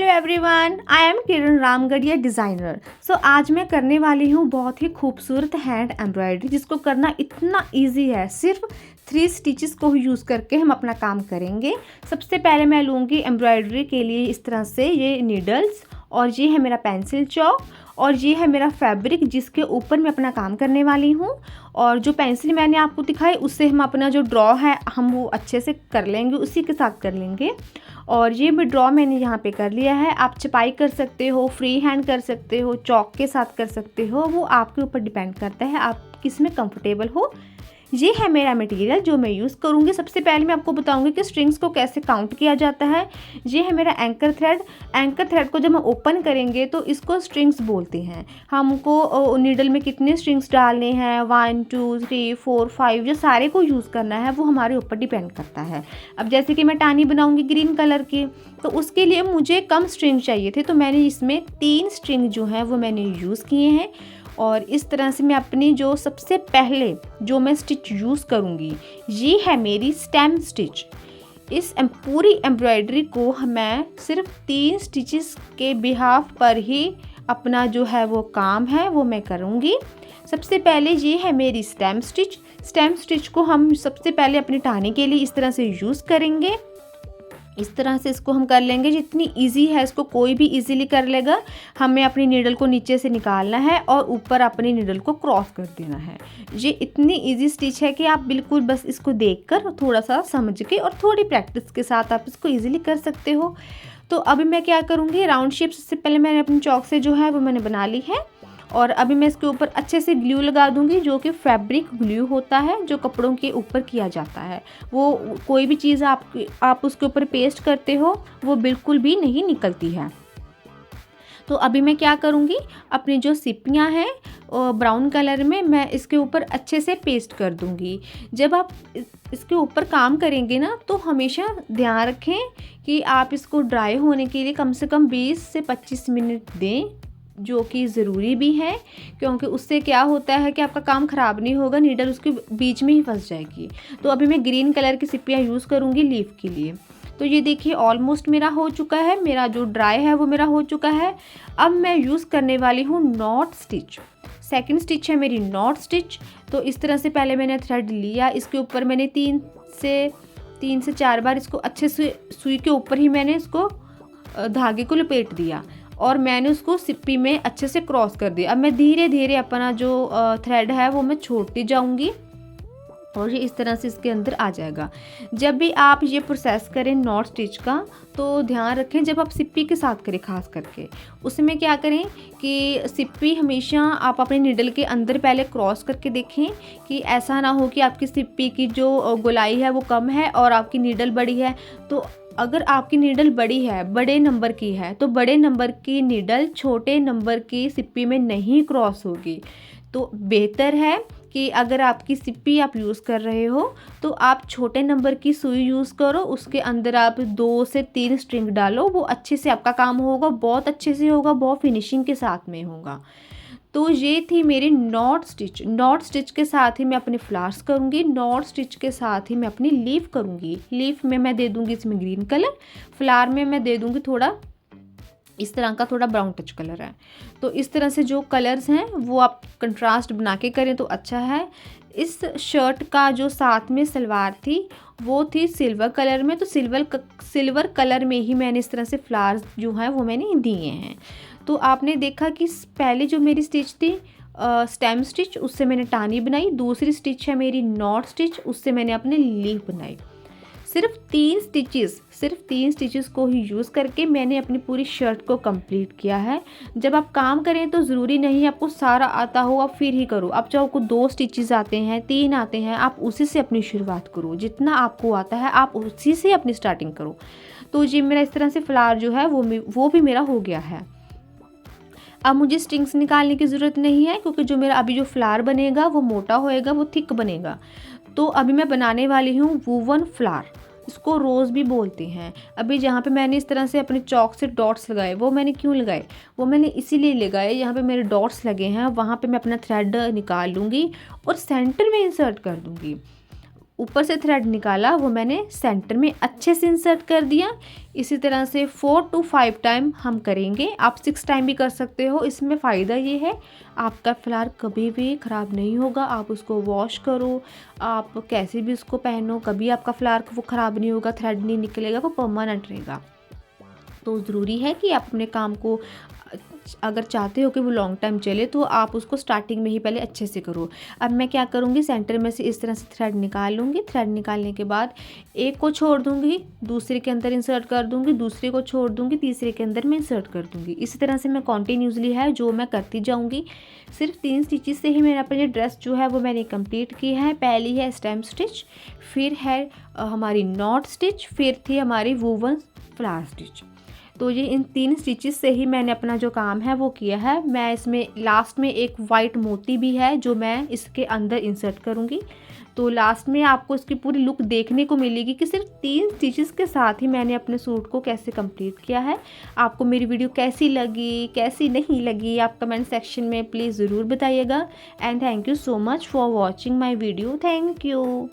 Hello everyone, I am Kiran Ramgarhia designer. आज मैं करने वाली हूँ बहुत ही खूबसूरत हैंड एम्ब्रॉयडरी, जिसको करना इतना इजी है। सिर्फ 3 स्टिचेस को यूज़ करके हम अपना काम करेंगे। सबसे पहले मैं लूँगी एम्ब्रॉयडरी के लिए इस तरह से ये नीडल्स, और ये है मेरा पेंसिल चॉक, और ये है मेरा फैब्रिक जिसके ऊपर मैं अपना काम करने वाली हूँ। और जो पेंसिल मैंने आपको दिखाई उससे हम अपना जो ड्रॉ है हम वो अच्छे से कर लेंगे, उसी के साथ कर लेंगे। और ये भी ड्रॉ मैंने यहाँ पे कर लिया है। आप छपाई कर सकते हो, फ्री हैंड कर सकते हो, चॉक के साथ कर सकते हो, वो आपके ऊपर डिपेंड करता है आप किस में कंफर्टेबल हो। ये है मेरा मटेरियल जो मैं यूज़ करूँगी। सबसे पहले मैं आपको बताऊँगी कि स्ट्रिंग्स को कैसे काउंट किया जाता है। ये है मेरा एंकर थ्रेड। एंकर थ्रेड को जब हम ओपन करेंगे तो इसको स्ट्रिंग्स बोलते हैं। हमको नीडल में कितने स्ट्रिंग्स डालने हैं, 1 2 3 4 5, जो सारे को यूज़ करना है वो हमारे ऊपर डिपेंड करता है। अब जैसे कि मैं टानी बनाऊँगी ग्रीन कलर की, तो उसके लिए मुझे कम स्ट्रिंग चाहिए थे, तो मैंने इसमें 3 स्ट्रिंग जो हैं वो मैंने यूज़ किए हैं। और इस तरह से मैं अपनी जो सबसे पहले जो मैं स्टिच यूज़ करूँगी, ये है मेरी स्टेम स्टिच। इस पूरी एम्ब्रॉयडरी को मैं सिर्फ 3 स्टिचेस के बिहाफ पर ही अपना जो है वो काम है वो मैं करूँगी। सबसे पहले ये है मेरी स्टेम स्टिच। स्टेम स्टिच को हम सबसे पहले अपनी टाने के लिए इस तरह से यूज़ करेंगे। इस तरह से इसको हम कर लेंगे। जितनी इजी है इसको कोई भी इजीली कर लेगा। हमें अपनी नीडल को नीचे से निकालना है और ऊपर अपनी नीडल को क्रॉस कर देना है। ये इतनी इजी स्टिच है कि आप बिल्कुल बस इसको देखकर थोड़ा सा समझ के और थोड़ी प्रैक्टिस के साथ आप इसको इजीली कर सकते हो। तो अभी मैं क्या करूँगी, राउंड शेप सबसे पहले मैंने अपनी चॉक से जो है वो मैंने बना ली है। और अभी मैं इसके ऊपर अच्छे से ग्लू लगा दूंगी, जो कि फैब्रिक ग्लू होता है जो कपड़ों के ऊपर किया जाता है। वो कोई भी चीज़ आप उसके ऊपर पेस्ट करते हो वो बिल्कुल भी नहीं निकलती है। तो अभी मैं क्या करूँगी, अपनी जो सिप्पियाँ हैं ब्राउन कलर में मैं इसके ऊपर अच्छे से पेस्ट कर दूँगी। जब आप इसके ऊपर काम करेंगे ना तो हमेशा ध्यान रखें कि आप इसको ड्राई होने के लिए कम से कम 20 से 25 मिनट दें, जो कि ज़रूरी भी है, क्योंकि उससे क्या होता है कि आपका काम ख़राब नहीं होगा, नीडल उसके बीच में ही फंस जाएगी। तो अभी मैं ग्रीन कलर की सिप्पियाँ यूज़ करूँगी लीफ के लिए। तो ये देखिए ऑलमोस्ट मेरा हो चुका है, मेरा जो ड्राई है वो मेरा हो चुका है। अब मैं यूज़ करने वाली हूँ नॉट स्टिच। सेकंड स्टिच है मेरी नॉट स्टिच। तो इस तरह से पहले मैंने थ्रेड लिया, इसके ऊपर मैंने 3 से 4 बार इसको अच्छे से सुई के ऊपर ही मैंने इसको धागे को लपेट दिया और मैंने उसको सिप्पी में अच्छे से क्रॉस कर दिया। अब मैं धीरे धीरे अपना जो थ्रेड है वो मैं छोड़ती जाऊंगी और ये इस तरह से इसके अंदर आ जाएगा। जब भी आप ये प्रोसेस करें नॉट स्टिच का तो ध्यान रखें, जब आप सिप्पी के साथ करें खास करके, उसमें क्या करें कि सिप्पी हमेशा आप अपने नीडल के अंदर पहले क्रॉस करके देखें कि ऐसा ना हो कि आपकी सिप्पी की जो गोलाई है वो कम है और आपकी नीडल बड़ी है। तो अगर आपकी नीडल बड़ी है, बड़े नंबर की है, तो बड़े नंबर की नीडल छोटे नंबर की सिप्पी में नहीं क्रॉस होगी। तो बेहतर है कि अगर आपकी सिप्पी आप यूज़ कर रहे हो तो आप छोटे नंबर की सुई यूज़ करो, उसके अंदर आप 2 से 3 स्ट्रिंग डालो, वो अच्छे से आपका काम होगा, बहुत अच्छे से होगा, बहुत फिनिशिंग के साथ में होगा। तो ये थी मेरी नॉट स्टिच। नॉट स्टिच के साथ ही मैं अपने फ्लावर्स करूँगी, नॉट स्टिच के साथ ही मैं अपनी लीफ करूँगी। लीफ में मैं दे दूँगी इसमें ग्रीन कलर, फ्लावर में मैं दे दूँगी थोड़ा इस तरह का थोड़ा ब्राउन टच कलर है। तो इस तरह से जो कलर्स हैं वो आप कंट्रास्ट बना के करें तो अच्छा है। इस शर्ट का जो साथ में सलवार थी वो थी सिल्वर कलर में, तो सिल्वर कलर में ही मैंने इस तरह से फ्लावर्स जो हैं वो मैंने दिए हैं। तो आपने देखा कि पहले जो मेरी स्टिच थी स्टेम स्टिच, उससे मैंने टानी बनाई। दूसरी स्टिच है मेरी नॉट स्टिच, उससे मैंने अपने लीफ बनाई। सिर्फ 3 स्टिचेस को ही यूज़ करके मैंने अपनी पूरी शर्ट को कंप्लीट किया है। जब आप काम करें तो ज़रूरी नहीं आपको सारा आता हो आप फिर ही करो। आप चाहो को 2 स्टिचेस आते हैं, 3 आते हैं, आप उसी से अपनी शुरुआत करो। जितना आपको आता है आप उसी से अपनी स्टार्टिंग करो। तो ये मेरा इस तरह से फ्लावर जो है वो भी मेरा हो गया है। अब मुझे स्ट्रिंग्स निकालने की ज़रूरत नहीं है, क्योंकि जो मेरा अभी जो फ्लावर बनेगा वो मोटा होएगा, वो थिक बनेगा। तो अभी मैं बनाने वाली हूँ वूवन फ्लावर, इसको रोज़ भी बोलते हैं। अभी जहाँ पे मैंने इस तरह से अपने चॉक से डॉट्स लगाए, वो मैंने क्यों लगाए, वो मैंने इसीलिए लगाए, यहाँ पे मेरे डॉट्स लगे हैं, वहाँ पे मैं अपना थ्रेड निकाल लूँगी और सेंटर में इंसर्ट कर दूँगी। ऊपर से थ्रेड निकाला वो मैंने सेंटर में अच्छे से इंसर्ट कर दिया। इसी तरह से 4 to 5 टाइम हम करेंगे। आप 6 टाइम भी कर सकते हो। इसमें फ़ायदा ये है आपका फ्लावर कभी भी ख़राब नहीं होगा। आप उसको वॉश करो, आप कैसे भी उसको पहनो, कभी आपका फ्लावर वो ख़राब नहीं होगा, थ्रेड नहीं निकलेगा, वो परमानेंट रहेगा। तो ज़रूरी है कि आप अपने काम को अगर चाहते हो कि वो लॉन्ग टाइम चले तो आप उसको स्टार्टिंग में ही पहले अच्छे से करो। अब मैं क्या करूँगी, सेंटर में से इस तरह से थ्रेड निकाल लूँगी। थ्रेड निकालने के बाद एक को छोड़ दूँगी, दूसरे के अंदर इंसर्ट कर दूँगी, दूसरे को छोड़ दूँगी, तीसरे के अंदर मैं इंसर्ट कर दूँगी। इसी तरह से मैं कॉन्टिन्यूसली है जो मैं करती जाऊँगी। सिर्फ 3 स्टिचेस से ही मैंने अपनी ड्रेस जो है वो मैंने कंप्लीट की है। पहली है स्टेम स्टिच, फिर है हमारी नॉट स्टिच, फिर थी हमारी वूवन फ्लावर स्टिच। तो ये इन 3 स्टिचेस से ही मैंने अपना जो काम है वो किया है। मैं इसमें लास्ट में एक वाइट मोती भी है जो मैं इसके अंदर इंसर्ट करूँगी। तो लास्ट में आपको इसकी पूरी लुक देखने को मिलेगी कि सिर्फ 3 स्टिचेस के साथ ही मैंने अपने सूट को कैसे कंप्लीट किया है। आपको मेरी वीडियो कैसी लगी, कैसी नहीं लगी, आप कमेंट सेक्शन में प्लीज़ ज़रूर बताइएगा। And thank you so much for watching my video. Thank you.